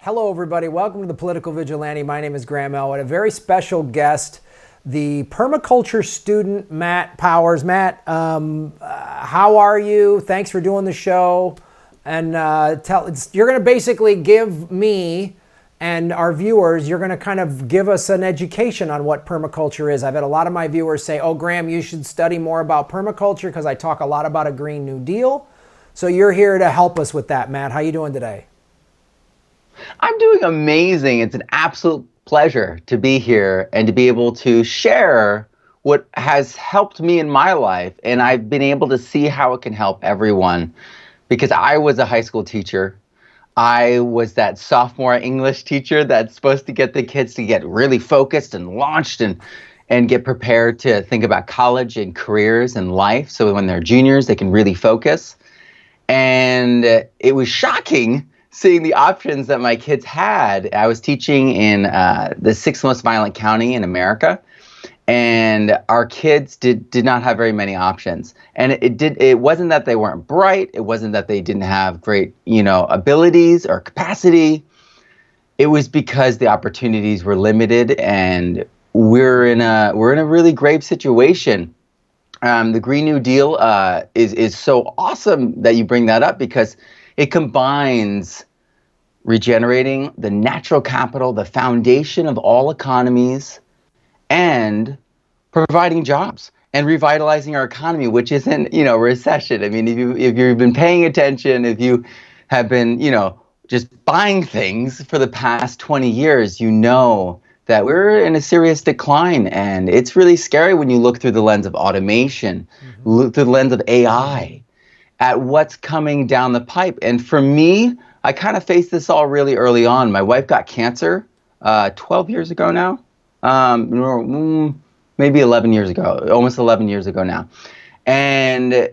Hello, everybody. Welcome to the Political Vigilante. My name is Graham Elwood. A very special guest, the permaculture student, Matt Powers. Matt, how are you? Thanks for doing the show. And you're going to basically give me and our viewers, you're going to kind of give us an education on what permaculture is. I've had a lot of my viewers say, oh, Graham, you should study more about permaculture because I talk a lot about a Green New Deal. So you're here to help us with that, Matt. How you doing today? I'm doing amazing. It's an absolute pleasure to be here and to be able to share what has helped me in my life. And I've been able to see how it can help everyone because I was a high school teacher. I was that sophomore English teacher that's supposed to get the kids to get really focused and launched and get prepared to think about college and careers and life. So when they're juniors, they can really focus. And it was shocking seeing the options that my kids had. I was teaching in the sixth most violent county in America, and our kids did not have very many options. And it wasn't that they weren't bright. It wasn't that they didn't have great, abilities or capacity. It was because the opportunities were limited, and we're in a really grave situation. The Green New Deal is so awesome that you bring that up because it combines regenerating the natural capital, the foundation of all economies, and providing jobs and revitalizing our economy, which isn't, recession. I mean, if you've been paying attention, if you have been, just buying things for the past 20 years, you know that we're in a serious decline. And it's really scary when you look through the lens of automation, look through the lens of AI, at what's coming down the pipe. And for me, I kind of faced this all really early on. My wife got cancer 12 years ago now, maybe 11 years ago, almost 11 years ago now. And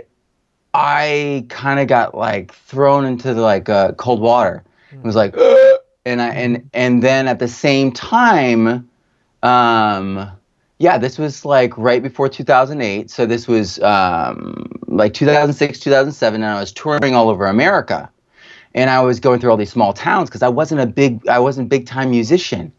I kind of got thrown into cold water. It was like, and then at the same time, this was right before 2008. So this was 2006, 2007, and I was touring all over America. And I was going through all these small towns because I wasn't big time musician.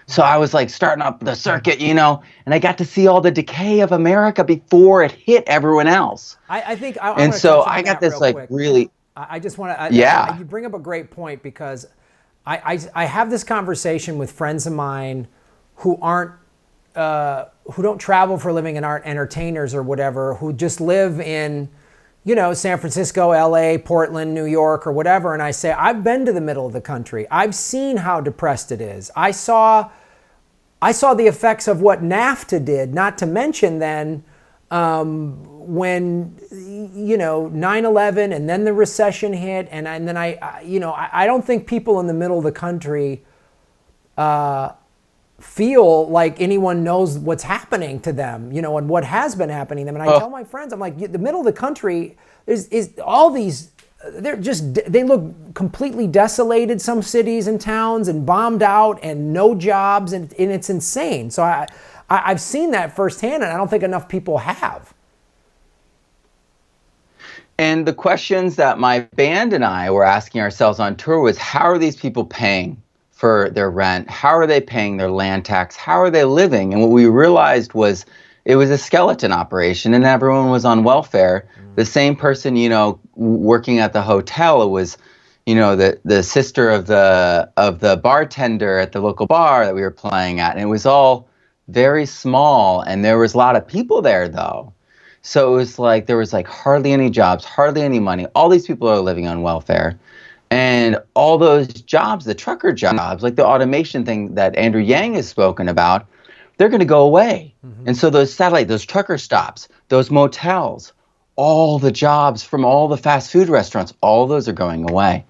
So I was starting up the circuit, and I got to see all the decay of America before it hit everyone else. I think I got this really. I just want to. Yeah. You bring up a great point because I have this conversation with friends of mine who don't travel for a living and aren't entertainers or whatever, who just live in, San Francisco, LA, Portland, New York, or whatever. And I say, I've been to the middle of the country. I've seen how depressed it is. I saw the effects of what NAFTA did, not to mention then when 9/11 and then the recession hit, and then I don't think people in the middle of the country feel like anyone knows what's happening to them, and what has been happening to them. And I tell my friends, I'm like, the middle of the country is all these. They look completely desolated. Some cities and towns and bombed out and no jobs, and it's insane. So I've seen that firsthand, and I don't think enough people have. And the questions that my band and I were asking ourselves on tour was, how are these people paying for their rent? How are they paying their land tax? How are they living? And what we realized was it was a skeleton operation and everyone was on welfare. The same person, working at the hotel, it was, the sister of the bartender at the local bar that we were playing at. And it was all very small, and there was a lot of people there though. So it was there was hardly any jobs, hardly any money. All these people are living on welfare. And all those jobs, the trucker jobs, like the automation thing that Andrew Yang has spoken about, they're going to go away. And so those trucker stops, those motels, all the jobs from all the fast food restaurants, all those are going away.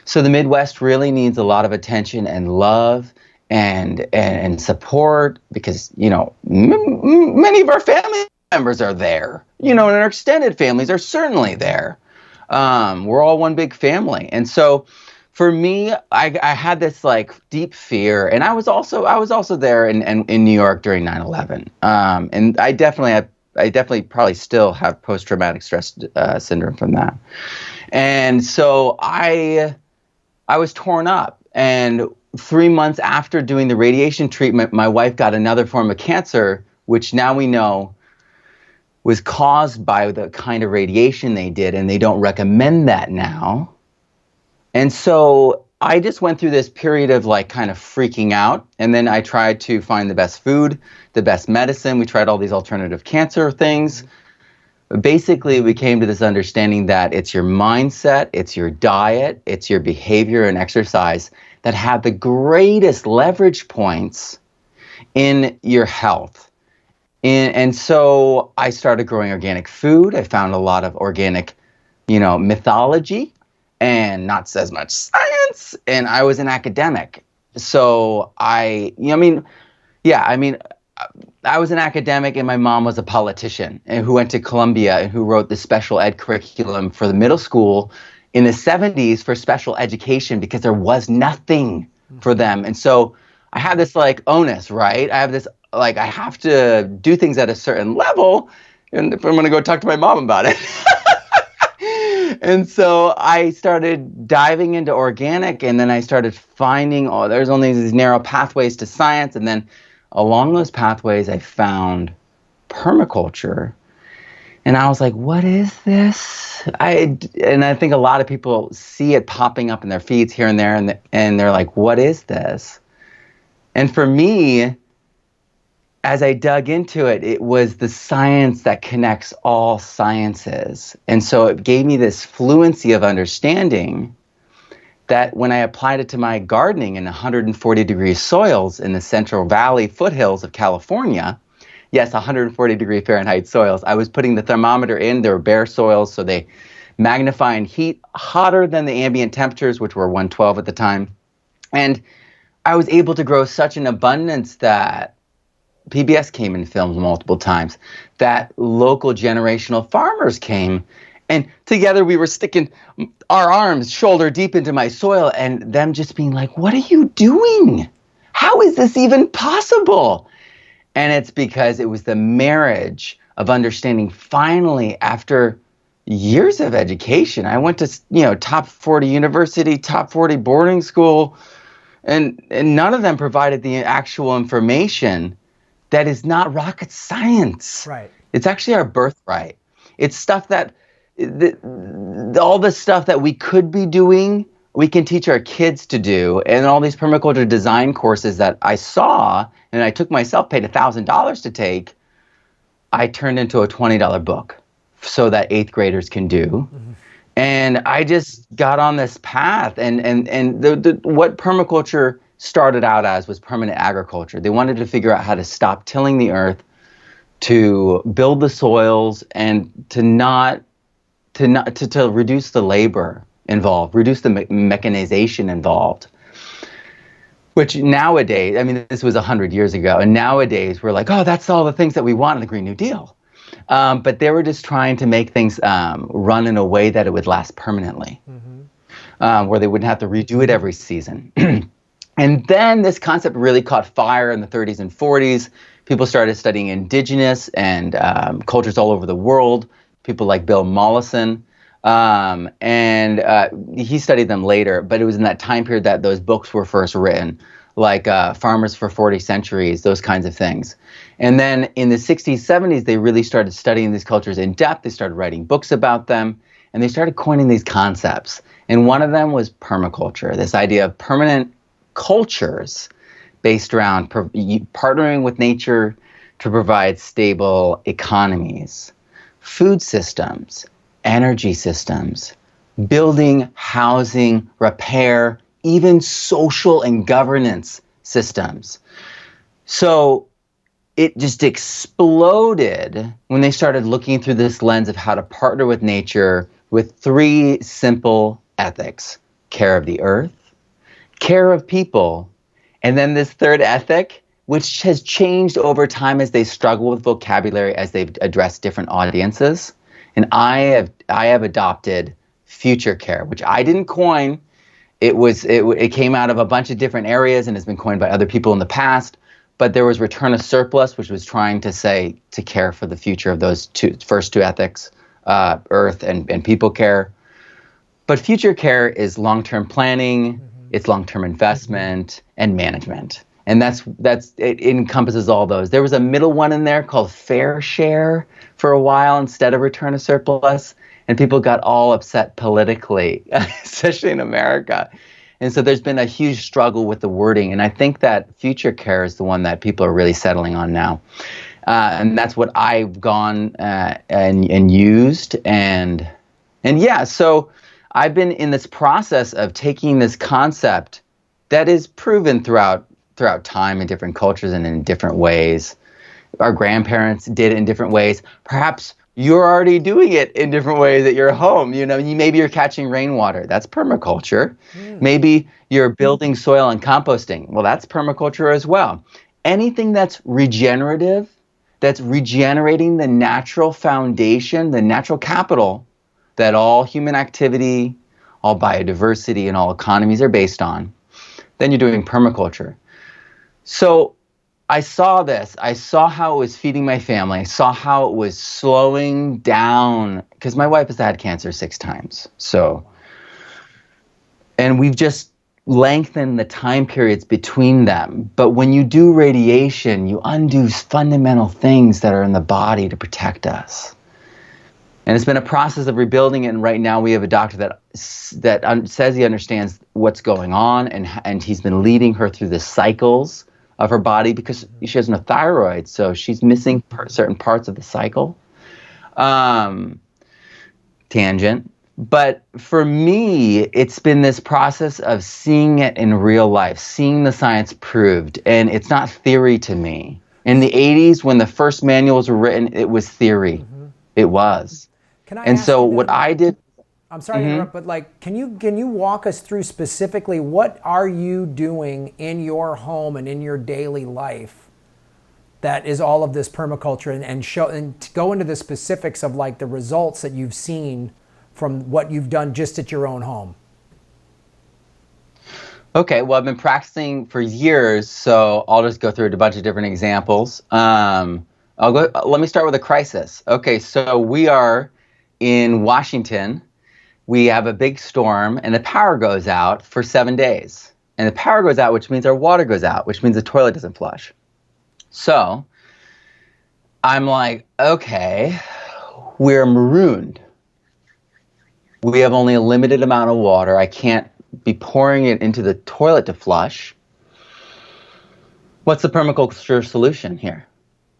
So the Midwest really needs a lot of attention and love and support because, many of our family members are there, and our extended families are certainly there. We're all one big family. And so for me, I had this deep fear, and I was also there in New York during 9/11. And I definitely probably still have post-traumatic stress syndrome from that. And so I was torn up. And 3 months after doing the radiation treatment, my wife got another form of cancer, which now we know was caused by the kind of radiation they did, and they don't recommend that now. And so I just went through this period of like kind of freaking out, and then I tried to find the best food, the best medicine. We tried all these alternative cancer things. Basically, we came to this understanding that it's your mindset, it's your diet, it's your behavior and exercise that have the greatest leverage points in your health. And so I started growing organic food. I found a lot of organic, mythology and not as much science. And I was an academic. So I was an academic, and my mom was a politician and who went to Columbia and who wrote the special ed curriculum for the middle school in the 70s for special education because there was nothing for them. And so I had this like onus, right? I have this like I have to do things at a certain level, and if I'm going to go talk to my mom about it. And so I started diving into organic, and then I started finding, there's only these narrow pathways to science, and then along those pathways, I found permaculture, and I was like, what is this? And I think a lot of people see it popping up in their feeds here and there, and they're like, what is this? And for me, as I dug into it, it was the science that connects all sciences. And so it gave me this fluency of understanding that when I applied it to my gardening in 140-degree soils in the Central Valley foothills of California, yes, 140-degree Fahrenheit soils, I was putting the thermometer in. They were bare soils, so they magnify and heat hotter than the ambient temperatures, which were 112 at the time. And I was able to grow such an abundance that PBS came and filmed multiple times, that local generational farmers came, and together we were sticking our arms shoulder deep into my soil, and them just being like, what are you doing? How is this even possible? And it's because it was the marriage of understanding. Finally, after years of education, I went to top 40 university, top 40 boarding school, and none of them provided the actual information that is not rocket science. Right. It's actually our birthright. It's stuff that, all the stuff that we could be doing, we can teach our kids to do. And all these permaculture design courses that I saw, and I took myself, paid $1,000 to take, I turned into a $20 book so that 8th graders can do. Mm-hmm. And I just got on this path. And what permaculture started out as was permanent agriculture. They wanted to figure out how to stop tilling the earth, to build the soils, and to reduce the labor involved, reduce the mechanization involved. Which nowadays, I mean, this was 100 years ago, and nowadays we're like, oh, that's all the things that we want in the Green New Deal. But they were just trying to make things run in a way that it would last permanently, where they wouldn't have to redo it every season. And then this concept really caught fire in the 30s and 40s. People started studying indigenous and cultures all over the world. People like Bill Mollison. He studied them later, but it was in that time period that those books were first written, like Farmers for 40 Centuries, those kinds of things. And then in the 60s, 70s, they really started studying these cultures in depth. They started writing books about them, and they started coining these concepts. And one of them was permaculture, this idea of permanent cultures based around partnering with nature to provide stable economies, food systems, energy systems, building, housing, repair, even social and governance systems. So it just exploded when they started looking through this lens of how to partner with nature with 3 simple ethics: care of the earth, care of people, and then this third ethic, which has changed over time as they struggle with vocabulary, as they've addressed different audiences. And I have adopted future care, which I didn't coin. It came out of a bunch of different areas and has been coined by other people in the past. But there was return of surplus, which was trying to say to care for the future of those first two ethics, earth and people care. But future care is long-term planning, it's long-term investment, and management. And it encompasses all those. There was a middle one in there called fair share for a while instead of return to surplus, and people got all upset politically, especially in America. And so there's been a huge struggle with the wording, and I think that future care is the one that people are really settling on now. And that's what I've gone and used, and yeah, so I've been in this process of taking this concept that is proven throughout time in different cultures and in different ways. Our grandparents did it in different ways. Perhaps you're already doing it in different ways at your home. Maybe you're catching rainwater. That's permaculture. Maybe you're building soil and composting. Well, that's permaculture as well. Anything that's regenerative, that's regenerating the natural foundation, the natural capital that all human activity, all biodiversity, and all economies are based on, then you're doing permaculture. So I saw this. I saw how it was feeding my family. I saw how it was slowing down, because my wife has had cancer 6 times. And we've just lengthened the time periods between them. But when you do radiation, you undo fundamental things that are in the body to protect us. And it's been a process of rebuilding it. And right now we have a doctor that says he understands what's going on, and he's been leading her through the cycles of her body, because she has no thyroid, so she's missing certain parts of the cycle. Tangent. But for me, it's been this process of seeing it in real life, seeing the science proved, and it's not theory to me. In the 80s, when the first manuals were written, it was theory. It was. And so what I did... I'm sorry to interrupt, but can you walk us through specifically what are you doing in your home and in your daily life that is all of this permaculture, and to go into the specifics of the results that you've seen from what you've done just at your own home? Okay, well, I've been practicing for years, so I'll just go through a bunch of different examples. Let me start with a crisis. Okay, so we are in Washington. We have a big storm, and the power goes out for 7 days. And the power goes out, which means our water goes out, which means the toilet doesn't flush. So I'm like, okay, we're marooned. We have only a limited amount of water. I can't be pouring it into the toilet to flush. What's the permaculture solution here?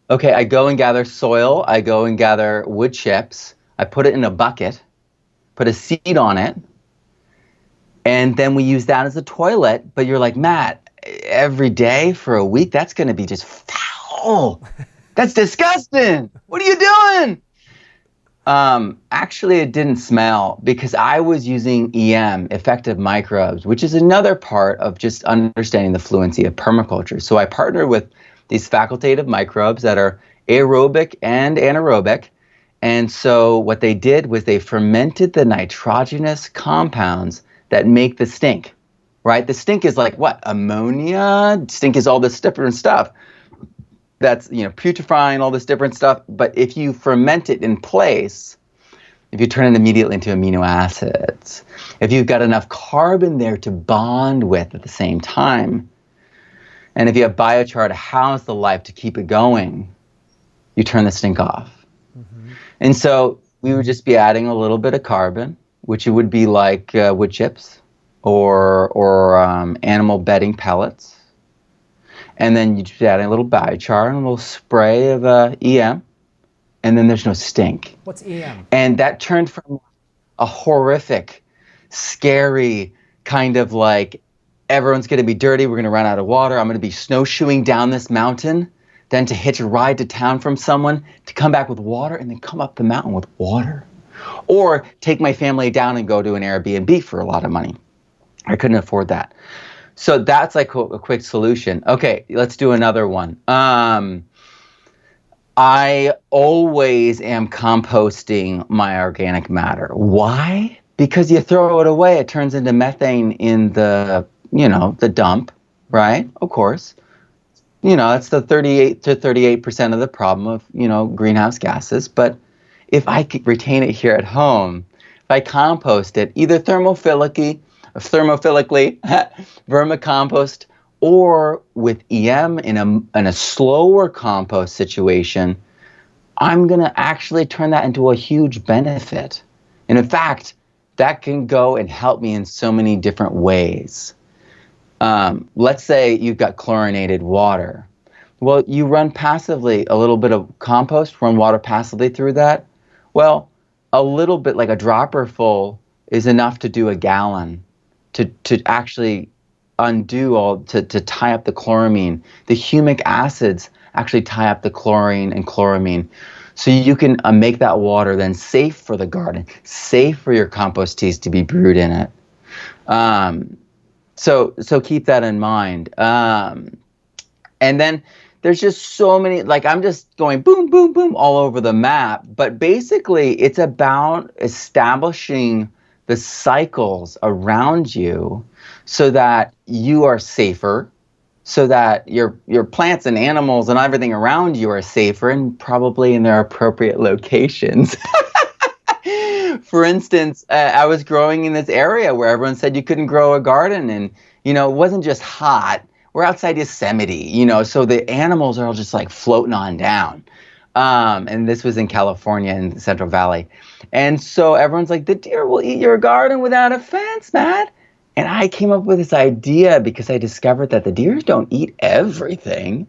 Okay, I go and gather soil. I go and gather wood chips. I put it in a bucket, put a seed on it, and then we use that as a toilet. But you're like, Matt, every day for a week, that's going to be just foul. That's disgusting. What are you doing? Actually, it didn't smell, because I was using EM, effective microbes, which is another part of just understanding the fluency of permaculture. So I partnered with these facultative microbes that are aerobic and anaerobic. And so what they did was they fermented the nitrogenous compounds that make the stink, right? The stink is like what? Ammonia? Stink is all this different stuff. That's, putrefying, all this different stuff. But if you ferment it in place, if you turn it immediately into amino acids, if you've got enough carbon there to bond with at the same time, and if you have biochar to house the life to keep it going, you turn the stink off. And so we would just be adding a little bit of carbon, which it would be like wood chips or animal bedding pellets. And then you just add a little biochar and a little spray of EM, and then there's no stink. What's EM? And that turned from a horrific, scary kind of like, everyone's going to be dirty, we're going to run out of water, I'm going to be snowshoeing down this mountain, then to hitch a ride to town from someone, to come back with water, and then come up the mountain with water. Or take my family down and go to an Airbnb for a lot of money. I couldn't afford that. So that's like a quick solution. Okay, let's do another one. I always am composting my organic matter. Why? Because you throw it away, it turns into methane in the dump, right? Of course. It's the 38 to 38% of the problem of, greenhouse gases. But if I could retain it here at home, if I compost it, either thermophilically thermophilically vermicompost, or with EM in a slower compost situation, I'm going to actually turn that into a huge benefit. And in fact, that can go and help me in so many different ways. Let's say you've got chlorinated water. Well, you run passively a little bit of compost, run water passively through that. Well, a little bit, like a dropper full, is enough to do a gallon to actually undo all, to tie up the chloramine. The humic acids actually tie up the chlorine and chloramine. So you can make that water then safe for the garden, safe for your compost teas to be brewed in it. So keep that in mind. And then there's just so many, like I'm just going boom, boom, boom all over the map. But basically, it's about establishing the cycles around you so that you are safer, so that your plants and animals and everything around you are safer and probably in their appropriate locations. For instance, I was growing in this area where everyone said you couldn't grow a garden, and it wasn't just hot. We're outside Yosemite, so the animals are all just like floating on down. And this was in California in the Central Valley. And so everyone's like, the deer will eat your garden without a fence, Matt. And I came up with this idea because I discovered that the deer don't eat everything.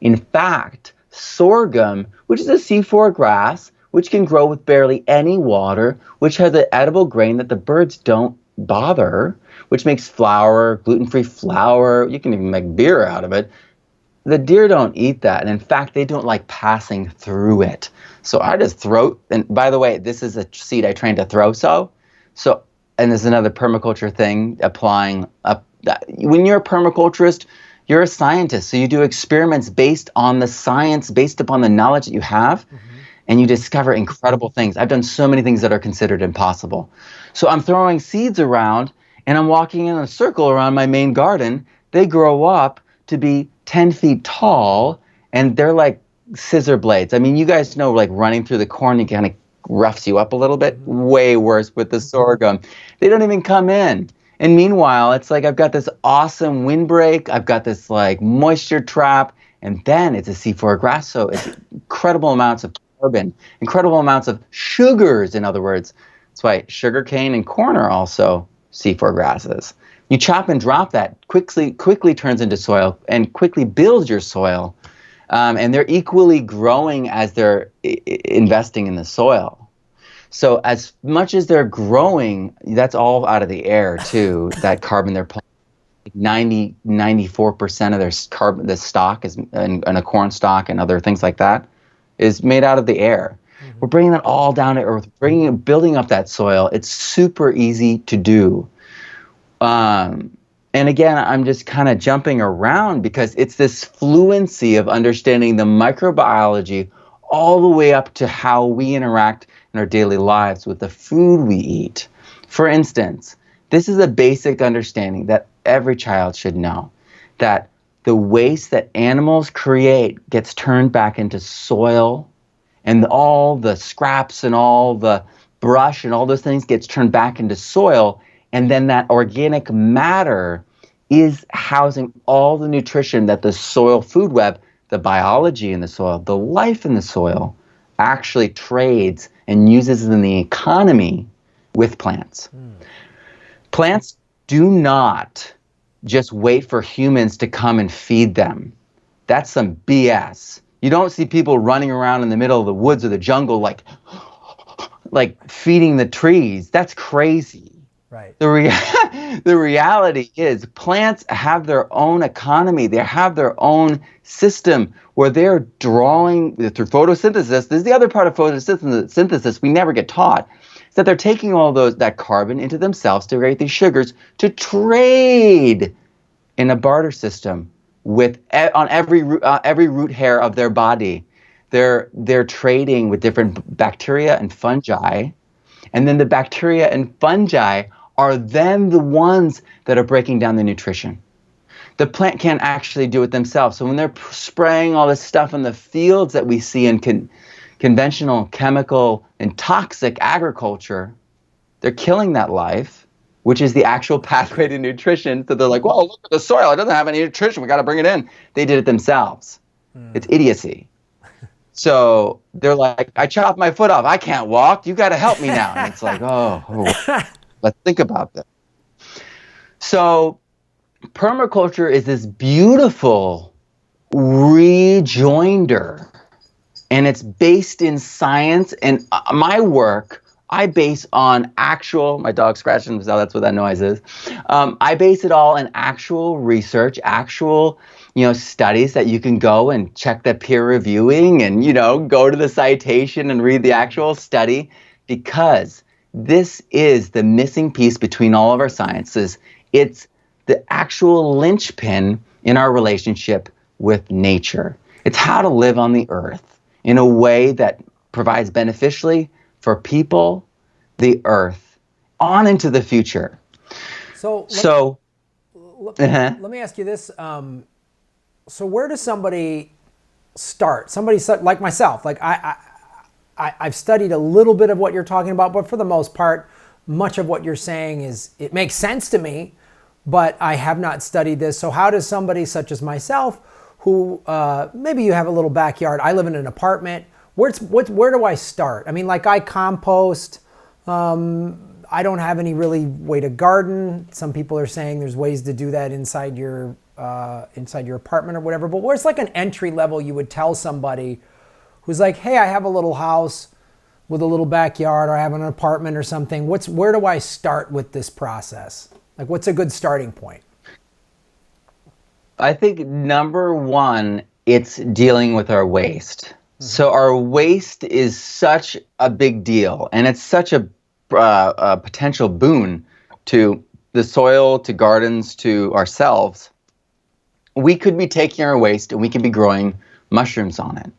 In fact, sorghum, which is a C4 grass, which can grow with barely any water, which has an edible grain that the birds don't bother, which makes flour, gluten-free flour. You can even make beer out of it. The deer don't eat that. And in fact, they don't like passing through it. So I just throw, and by the way, this is a seed I trained to throw sow. So, and there's another permaculture thing applying up. When you're a permaculturist, you're a scientist. So you do experiments based on the science, based upon the knowledge that you have. Mm-hmm. And you discover incredible things. I've done so many things that are considered impossible. So I'm throwing seeds around, and I'm walking in a circle around my main garden. They grow up to be 10 feet tall, and they're like scissor blades. I mean, you guys know, like running through the corn, it kind of roughs you up a little bit. Way worse with the sorghum. They don't even come in. And meanwhile, it's like I've got this awesome windbreak. I've got this like moisture trap, and then it's a C4 grass. So it's incredible amounts of carbon, incredible amounts of sugars, in other words. That's why sugarcane and corn are also C4 grasses. You chop and drop that, quickly turns into soil and quickly builds your soil. And they're equally growing as they're investing in the soil. So as much as they're growing, that's all out of the air too, that carbon they're pulling. 94% of their carbon, the stock is, and a corn stalk and other things like that, is made out of the air. Mm-hmm. We're bringing that all down to earth, building up that soil. It's super easy to do. And again, I'm just kind of jumping around because it's this fluency of understanding the microbiology all the way up to how we interact in our daily lives with the food we eat. For instance, this is a basic understanding that every child should know, that the waste that animals create gets turned back into soil, and all the scraps and all the brush and all those things gets turned back into soil. And then that organic matter is housing all the nutrition that the soil food web, the biology in the soil, the life in the soil, actually trades and uses in the economy with plants. Plants do not just wait for humans to come and feed them. That's some BS. You don't see people running around in the middle of the woods or the jungle like feeding the trees. That's crazy. Right. The reality is plants have their own economy. They have their own system where they're drawing through photosynthesis. This is the other part of photosynthesis we never get taught, is that they're taking all that carbon into themselves to create these sugars to trade in a barter system on every root hair of their body. They're trading with different bacteria and fungi, and then the bacteria and fungi are then the ones that are breaking down the nutrition. The plant can't actually do it themselves. So when they're spraying all this stuff in the fields that we see in conventional, chemical, and toxic agriculture, they're killing that life. which is the actual pathway to nutrition. So they're like, "Well, look at the soil. It doesn't have any nutrition. We got to bring it in." They did it themselves. It's idiocy. So they're like, "I chopped my foot off. I can't walk. You got to help me now." And it's like, oh, let's think about this. So permaculture is this beautiful rejoinder, and it's based in science. And my work, I base on actual, my dog's scratching himself, that's what that noise is. I base it all in actual research, actual, studies that you can go and check the peer reviewing and, go to the citation and read the actual study, because this is the missing piece between all of our sciences. It's the actual linchpin in our relationship with nature. It's how to live on the earth in a way that provides beneficially for people, the earth, on into the future. So let me ask you this. So where does somebody start? Somebody like myself, like I've studied a little bit of what you're talking about, but for the most part, much of what you're saying it makes sense to me, but I have not studied this. So how does somebody such as myself, who maybe you have a little backyard, I live in an apartment, where do I start? I mean, like I compost, I don't have any really way to garden. Some people are saying there's ways to do that inside your apartment or whatever, but where's like an entry level you would tell somebody who's like, hey, I have a little house with a little backyard, or I have an apartment or something. Where do I start with this process? Like, what's a good starting point? I think number one, it's dealing with our waste. Mm-hmm. So our waste is such a big deal, and it's such a potential boon to the soil, to gardens, to ourselves. We could be taking our waste and we could be growing mushrooms on it.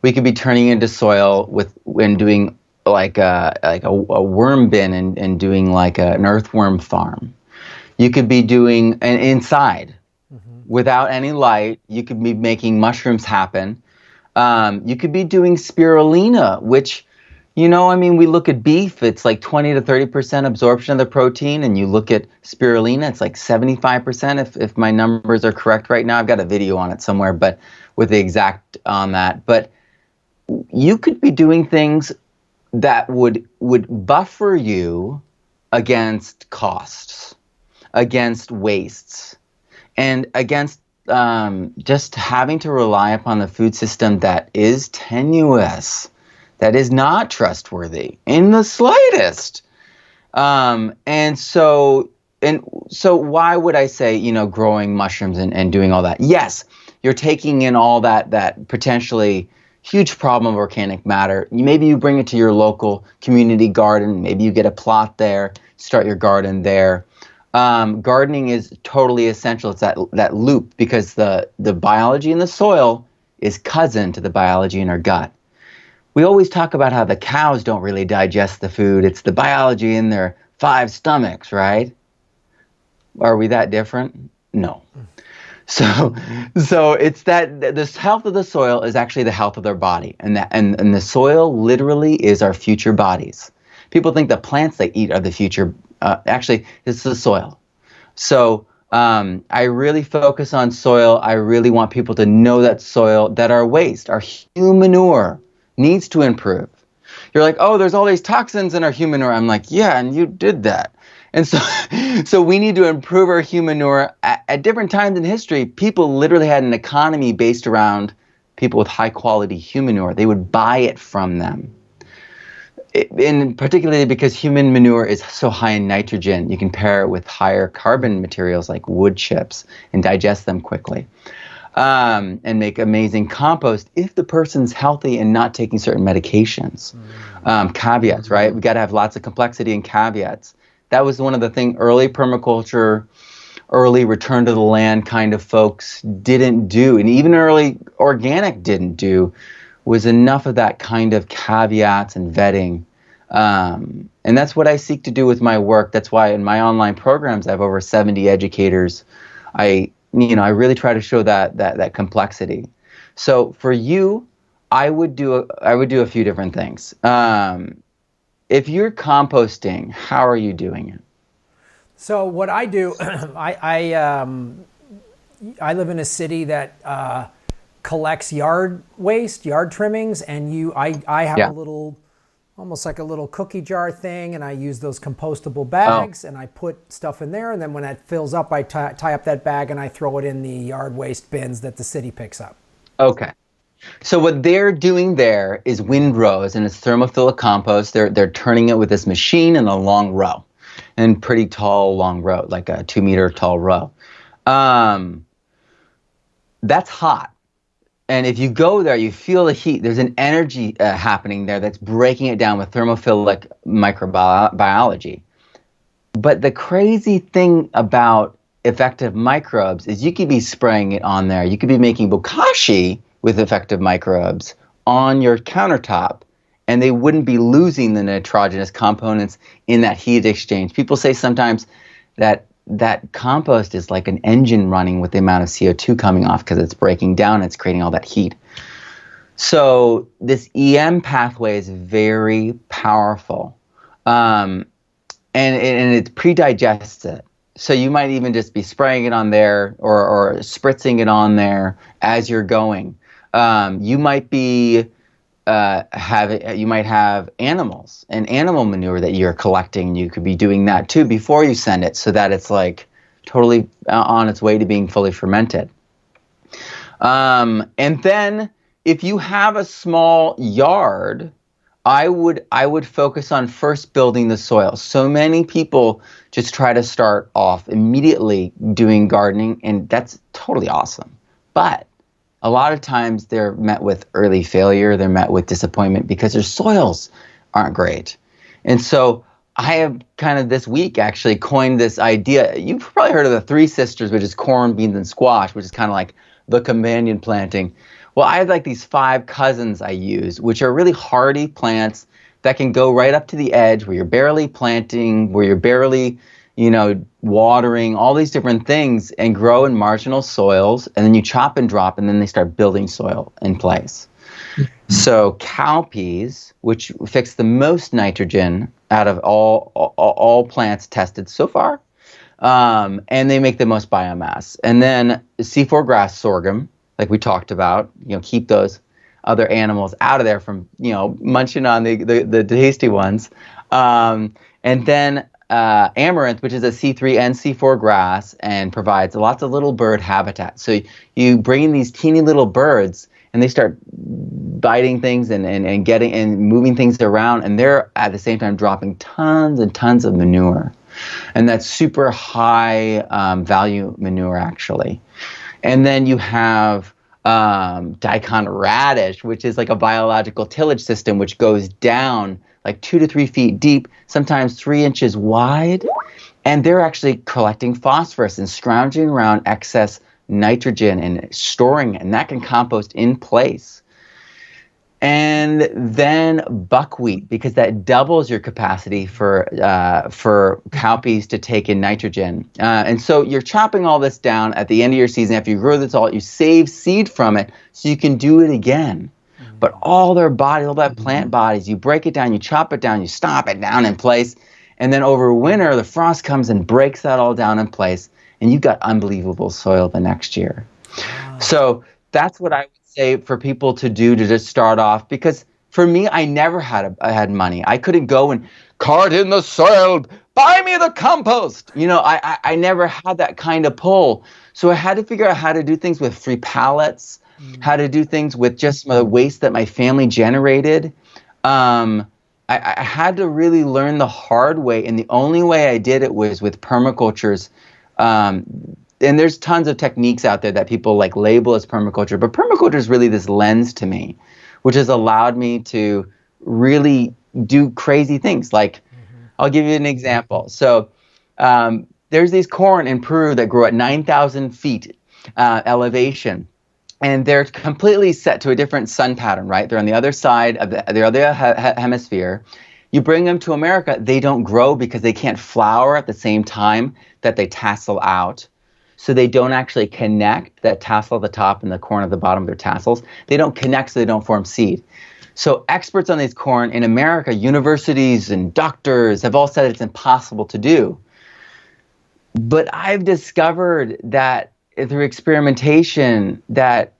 We could be turning it into soil and doing like a worm bin and doing like an earthworm farm. You could be doing an inside without any light. You could be making mushrooms happen. You could be doing spirulina, which, we look at beef, it's like 20 to 30% absorption of the protein, and you look at spirulina, it's like 75%, if my numbers are correct right now. I've got a video on it somewhere, but with the exact on that. But you could be doing things that would buffer you against costs, against wastes, and against just having to rely upon the food system that is tenuous, that is not trustworthy in the slightest. And so why would I say, growing mushrooms and doing all that? Yes, you're taking in all that potentially huge problem of organic matter. Maybe you bring it to your local community garden. Maybe you get a plot there, start your garden there. Gardening is totally essential. It's that loop, because the biology in the soil is cousin to the biology in our gut. We always talk about how the cows don't really digest the food. It's the biology in their 5 stomachs, right? Are we that different? No. So it's that the health of the soil is actually the health of their body, and the soil literally is our future bodies. People think the plants they eat are the future. Actually, it's the soil. So I really focus on soil. I really want people to know that soil, that our waste, our human manure, needs to improve. You're like, oh, there's all these toxins in our human manure. I'm like, yeah, and you did that. And so we need to improve our human manure. At different times in history, people literally had an economy based around people with high quality human manure. They would buy it from them. And particularly because human manure is so high in nitrogen, you can pair it with higher carbon materials like wood chips and digest them quickly. And make amazing compost if the person's healthy and not taking certain medications. Caveats, right? We got to have lots of complexity and caveats. That was one of the things early permaculture, early return to the land kind of folks didn't do, and even early organic didn't do, was enough of that kind of caveats and vetting. And that's what I seek to do with my work. That's why in my online programs, I have over 70 educators. I really try to show that complexity. So for you, I would do a few different things. If you're composting, how are you doing it? So what I do, I live in a city that collects yard waste, yard trimmings, and I have a Yeah. little, almost like a little cookie jar thing, and I use those compostable Oh, bags, and I put stuff in there, and then when it fills up, I tie up that bag and I throw it in the yard waste bins that the city picks up. okay. So what they're doing there is windrows, and it's thermophilic compost. They're turning it with this machine in a long row, and pretty tall long row, like a 2 meter tall row. Um, that's hot. And if you go there, you feel the heat. There's an energy happening there that's breaking it down with thermophilic microbiology. But the crazy thing about effective microbes is you could be spraying it on there. You could be making bokashi with effective microbes on your countertop, and they wouldn't be losing the nitrogenous components in that heat exchange. People say sometimes that compost is like an engine running with the amount of CO2 coming off because it's breaking down, it's creating all that heat. So this EM pathway is very powerful, and it pre-digests it. So you might even just be spraying it on there or spritzing it on there as you're going. You might be you might have animals and animal manure that you're collecting. You could be doing that too before you send it, so that it's like totally on its way to being fully fermented. And then if you have a small yard, I would focus on first building the soil. So many people just try to start off immediately doing gardening, and that's totally awesome. But a lot of times they're met with early failure, they're met with disappointment because their soils aren't great. And so I have kind of this week actually coined this idea. You've probably heard of the three sisters, which is corn, beans, and squash, which is kind of like the companion planting. Well, I have like these 5 cousins I use, which are really hardy plants that can go right up to the edge where you're barely planting, where you're barely, watering, all these different things, and grow in marginal soils. And then you chop and drop, and then they start building soil in place. So cowpeas, which fix the most nitrogen out of all plants tested so far, and they make the most biomass. And then C4 grass sorghum, like we talked about, keep those other animals out of there from, munching on the tasty ones. And then amaranth, which is a C3 and C4 grass and provides lots of little bird habitat. So you bring in these teeny little birds and they start biting things and getting and moving things around, and they're at the same time dropping tons and tons of manure. And that's super high value manure actually. And then you have daikon radish, which is like a biological tillage system which goes down like 2 to 3 feet deep, sometimes 3 inches wide. And they're actually collecting phosphorus and scrounging around excess nitrogen and storing it, and that can compost in place. And then buckwheat, because that doubles your capacity for cowpeas to take in nitrogen. And so you're chopping all this down at the end of your season. After you grow this all, you save seed from it so you can do it again. But all their bodies, all that plant bodies, you break it down, you chop it down, you stomp it down in place. And then over winter, the frost comes and breaks that all down in place. And you've got unbelievable soil the next year. Wow. So that's what I would say for people to do to just start off. Because for me, I never had money. I couldn't go and cart in the soil, buy me the compost. I never had that kind of pull. So I had to figure out how to do things with free pallets, how to do things with just some of the waste that my family generated. I had to really learn the hard way, and the only way I did it was with permacultures. And there's tons of techniques out there that people like label as permaculture, but permaculture is really this lens to me, which has allowed me to really do crazy things. Like, I'll give you an example. So there's these corn in Peru that grow at 9,000 feet elevation. And they're completely set to a different sun pattern, right? They're on the other side of the other hemisphere. You bring them to America, they don't grow because they can't flower at the same time that they tassel out. So they don't actually connect, that tassel at the top and the corn at the bottom of their tassels. They don't connect, so they don't form seed. So experts on these corn in America, universities and doctors have all said it's impossible to do. But I've discovered that through experimentation that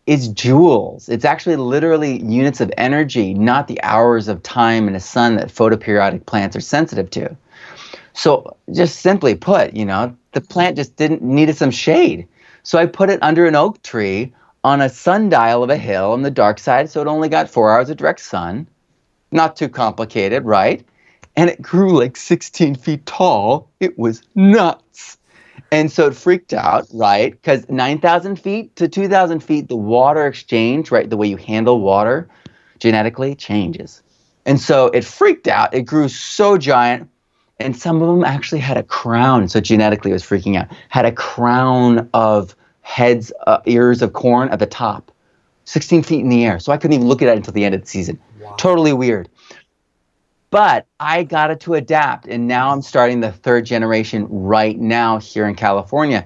it's joules. It's actually literally units of energy, not the hours of time in the sun that photoperiodic plants are sensitive to. So just simply put, the plant just needed some shade. So I put it under an oak tree on a sundial of a hill on the dark side, so it only got 4 hours of direct sun. Not too complicated, right? And it grew like 16 feet tall. It was nuts. And so it freaked out, right? Because 9,000 feet to 2,000 feet, the water exchange, right, the way you handle water genetically changes. And so it freaked out. It grew so giant. And some of them actually had a crown. So genetically it was freaking out. Had a crown of heads, ears of corn at the top, 16 feet in the air. So I couldn't even look at it until the end of the season. Wow. Totally weird. But I got it to adapt, and now I'm starting the 3rd generation right now here in California.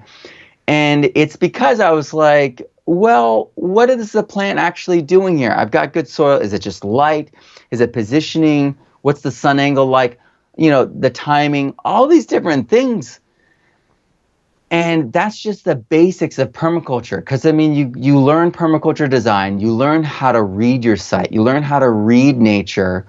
And it's because I was like, well, what is the plant actually doing here? I've got good soil. Is it just light? Is it positioning? What's the sun angle like? The timing, all these different things. And that's just the basics of permaculture. Because, you learn permaculture design. You learn how to read your site. You learn how to read nature.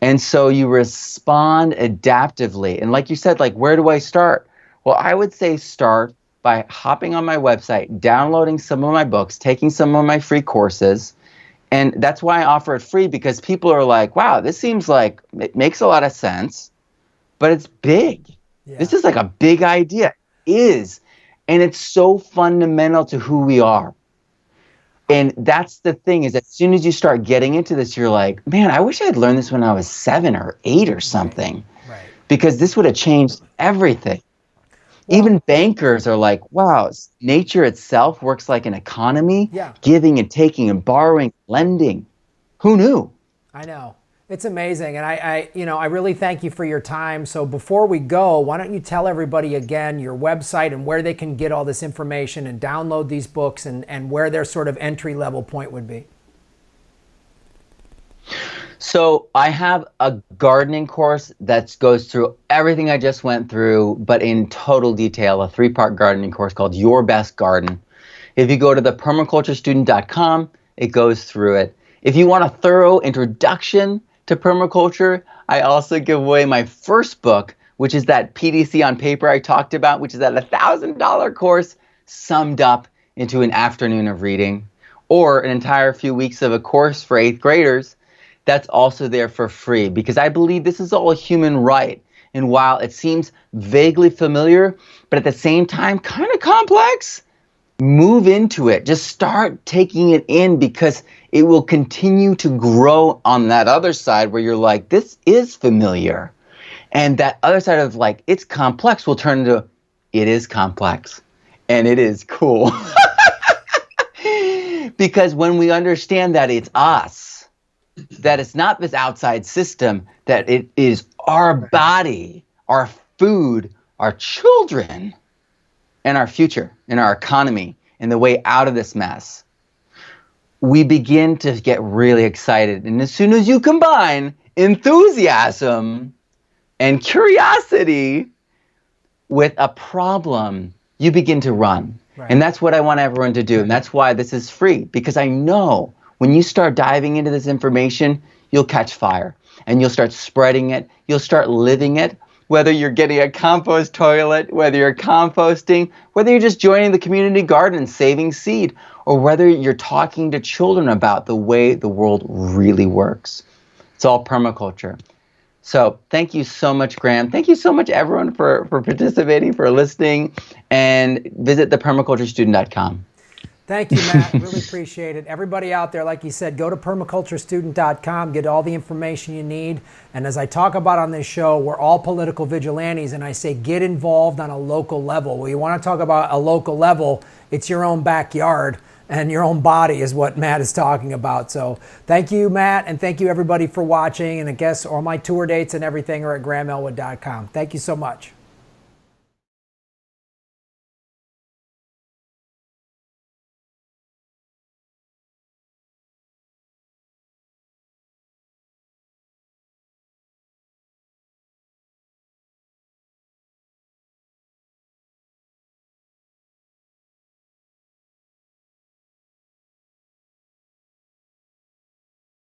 And so you respond adaptively. And like you said, where do I start? Well, I would say start by hopping on my website, downloading some of my books, taking some of my free courses. And that's why I offer it free, because people are like, wow, this seems like it makes a lot of sense, but it's big. Yeah. This is like a big idea. It is. And it's so fundamental to who we are. And that's the thing, is as soon as you start getting into this, you're like, man, I wish I had learned this when I was 7 or 8 or something. Right. Because this would have changed everything. Well, even bankers are like, wow, nature itself works like an economy, giving and taking and borrowing, lending. Who knew? I know. It's amazing. And I really thank you for your time. So before we go, why don't you tell everybody again your website and where they can get all this information and download these books, and where their sort of entry level point would be. So I have a gardening course that goes through everything I just went through, but in total detail, a 3-part gardening course called Your Best Garden. If you go to the permaculturestudent.com, it goes through it. If you want a thorough introduction to permaculture, I also give away my first book, which is that PDC on paper I talked about, which is that $1,000 course summed up into an afternoon of reading, or an entire few weeks of a course for 8th graders. That's also there for free, because I believe this is all a human right. And while it seems vaguely familiar, but at the same time kind of complex, move into it. Just start taking it in, because it will continue to grow on that other side where you're like, this is familiar. And that other side of it's complex will turn into, it is complex. And it is cool. Because when we understand that it's us, that it's not this outside system, that it is our body, our food, our children, and our future, and our economy, and the way out of this mess, we begin to get really excited. And as soon as you combine enthusiasm and curiosity with a problem, you begin to run. Right. And that's what I want everyone to do. And that's why this is free, because I know when you start diving into this information, you'll catch fire, and you'll start spreading it. You'll start living it. Whether you're getting a compost toilet, whether you're composting, whether you're just joining the community garden and saving seed, or whether you're talking to children about the way the world really works. It's all permaculture. So thank you so much, Graham. Thank you so much, everyone, for participating, for listening, and visit thepermaculturestudent.com. Thank you, Matt. Really appreciate it. Everybody out there, like you said, go to permaculturestudent.com, get all the information you need. And as I talk about on this show, we're all political vigilantes, and I say get involved on a local level. Well, you want to talk about a local level, it's your own backyard and your own body is what Matt is talking about. So thank you, Matt, and thank you, everybody, for watching. And I guess all my tour dates and everything are at grahamelwood.com. Thank you so much.